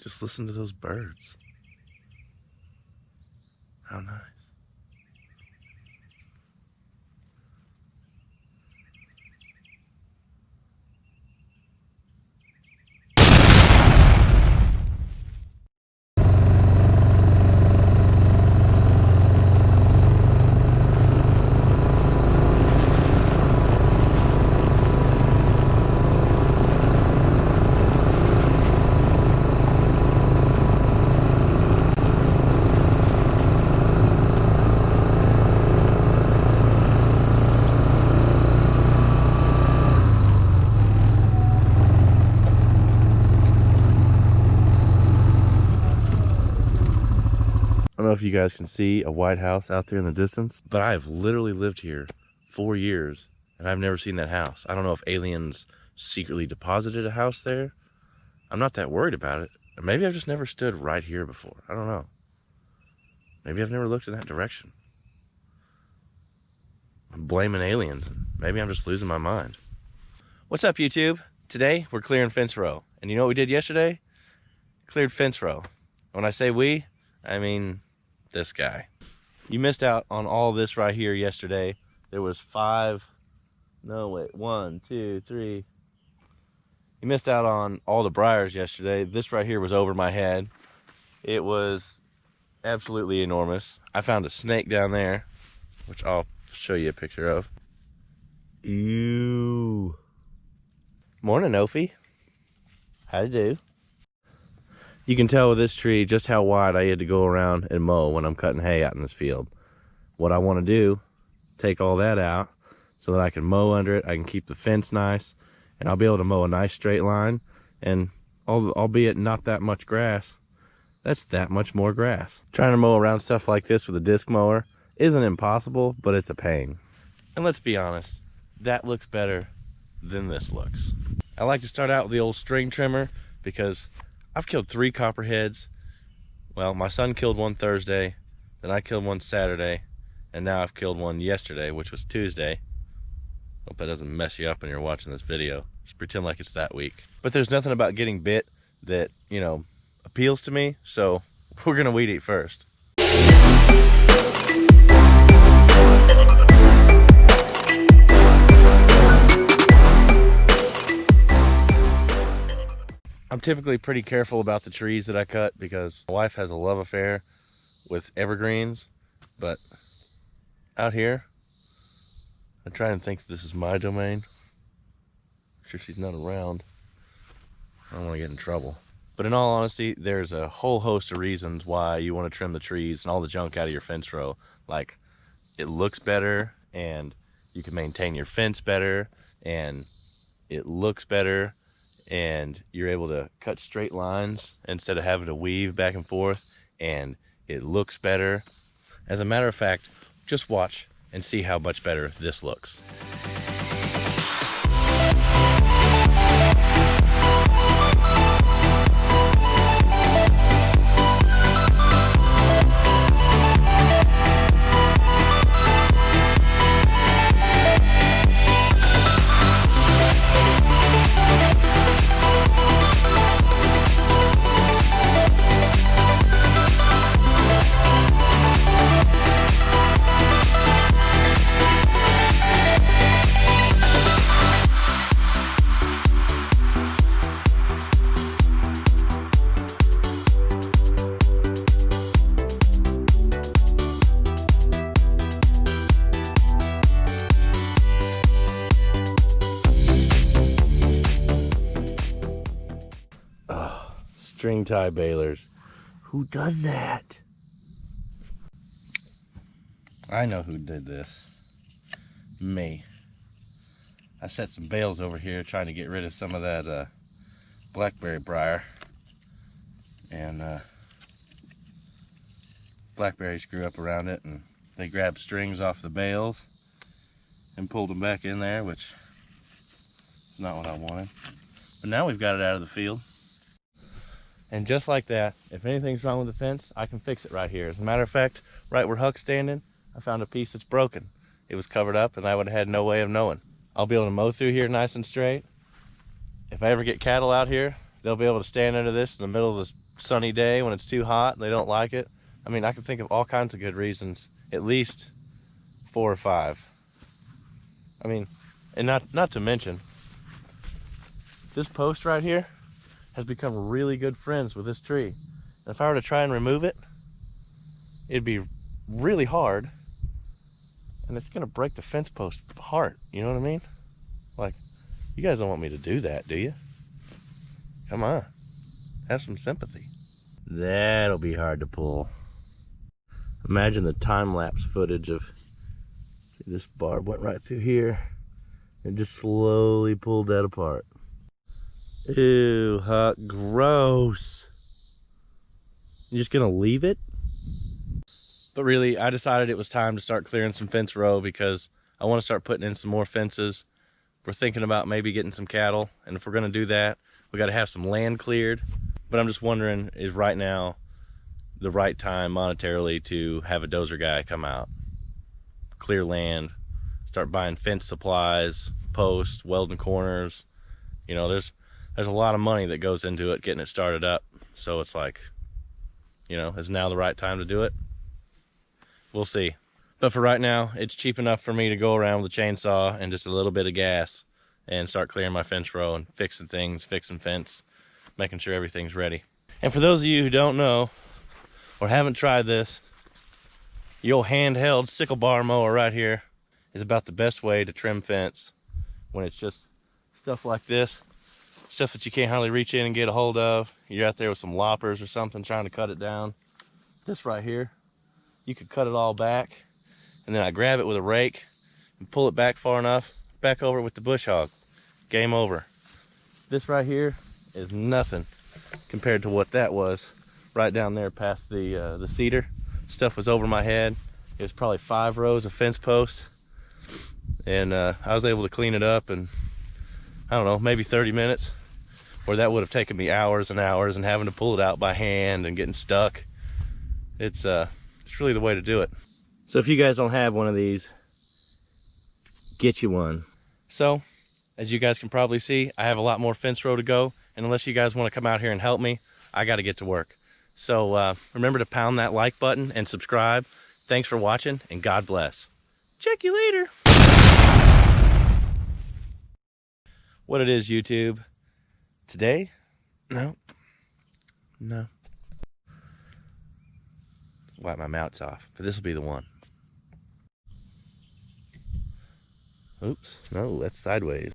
Just listen to those birds. How nice. I don't know if you guys can see a white house out there in the distance, but I've literally lived here 4 years and I've never seen that house. I don't know if aliens secretly deposited a house there. I'm not that worried about it. Or maybe I've just never stood right here before. I don't know. Maybe I've never looked in that direction. I'm blaming aliens. Maybe I'm just losing my mind. What's up, YouTube? Today we're clearing fence row. And you know what we did yesterday? Cleared fence row. When I say we, I mean this guy. You missed out on all this right here yesterday. There was 1, 2, 3. You missed out on all the briars yesterday. This right here was over my head. It was absolutely enormous. I found a snake down there, which I'll show you a picture of. Ew. Morning, Ophi. How you do? You can tell with this tree just how wide I had to go around and mow when I'm cutting hay out in this field. What I want to do, take all that out so that I can mow under it. I can keep the fence nice, and I'll be able to mow a nice straight line. And albeit not that much grass, that's that much more grass. Trying to mow around stuff like this with a disc mower isn't impossible, but it's a pain. And let's be honest, that looks better than this looks. I like to start out with the old string trimmer because I've killed 3 copperheads. Well, my son killed one Thursday, then I killed one Saturday, and now I've killed one yesterday, which was Tuesday. Hope that doesn't mess you up when you're watching this video. Just pretend like it's that week. But there's nothing about getting bit that, you know, appeals to me, so we're gonna weed eat first. I'm typically pretty careful about the trees that I cut because my wife has a love affair with evergreens, but out here, I try and think this is my domain. I'm sure she's not around. I don't want to get in trouble. But in all honesty, there's a whole host of reasons why you want to trim the trees and all the junk out of your fence row. Like, it looks better, and you can maintain your fence better, and it looks better, and you're able to cut straight lines instead of having to weave back and forth, and it looks better. As a matter of fact, just watch and see how much better this looks. String tie balers. Who does that? I know who did this. Me. I set some bales over here trying to get rid of some of that blackberry briar. And blackberries grew up around it, and they grabbed strings off the bales and pulled them back in there, which is not what I wanted. But now we've got it out of the field. And just like that, if anything's wrong with the fence, I can fix it right here. As a matter of fact, right where Huck's standing, I found a piece that's broken. It was covered up and I would have had no way of knowing. I'll be able to mow through here nice and straight. If I ever get cattle out here, they'll be able to stand under this in the middle of this sunny day, when it's too hot, they don't like it. I mean, I can think of all kinds of good reasons, at least 4 or 5. I mean, and not to mention, this post right here has become really good friends with this tree. And if I were to try and remove it, it'd be really hard, and it's gonna break the fence post apart, you know what I mean? Like, you guys don't want me to do that, do you? Come on, have some sympathy. That'll be hard to pull. Imagine the time-lapse footage of, see, this barb went right through here and just slowly pulled that apart. Ew, Huck, gross. You just gonna leave it? But really, I decided it was time to start clearing some fence row because I want to start putting in some more fences. We're thinking about maybe getting some cattle, and if we're gonna do that, we gotta have some land cleared. But I'm just wondering, is right now the right time monetarily to have a dozer guy come out, clear land, start buying fence supplies, posts, welding corners. You know, there's a lot of money that goes into it, getting it started up. So it's like, you know, is now the right time to do it? We'll see. But for right now, it's cheap enough for me to go around with a chainsaw and just a little bit of gas and start clearing my fence row and fixing things, fixing fence, making sure everything's ready. And for those of you who don't know or haven't tried this, the old handheld sickle bar mower right here is about the best way to trim fence when it's just stuff like this, stuff that you can't hardly reach in and get a hold of. You're out there with some loppers or something trying to cut it down. This right here, you could cut it all back, and then I grab it with a rake and pull it back far enough, back over with the bush hog. Game over. This right here is nothing compared to what that was right down there past the cedar. Stuff was over my head. It was probably 5 rows of fence posts, and I was able to clean it up in, I don't know, maybe 30 minutes, where that would have taken me hours and hours and having to pull it out by hand and getting stuck. It's really the way to do it. So if you guys don't have one of these, get you one. So, as you guys can probably see, I have a lot more fence row to go, and unless you guys want to come out here and help me, I got to get to work. So remember to pound that like button and subscribe. Thanks for watching, and God bless. Check you later. What it is, YouTube. Today? No. Wipe my mouths off, but this will be the one. Oops, no, that's sideways.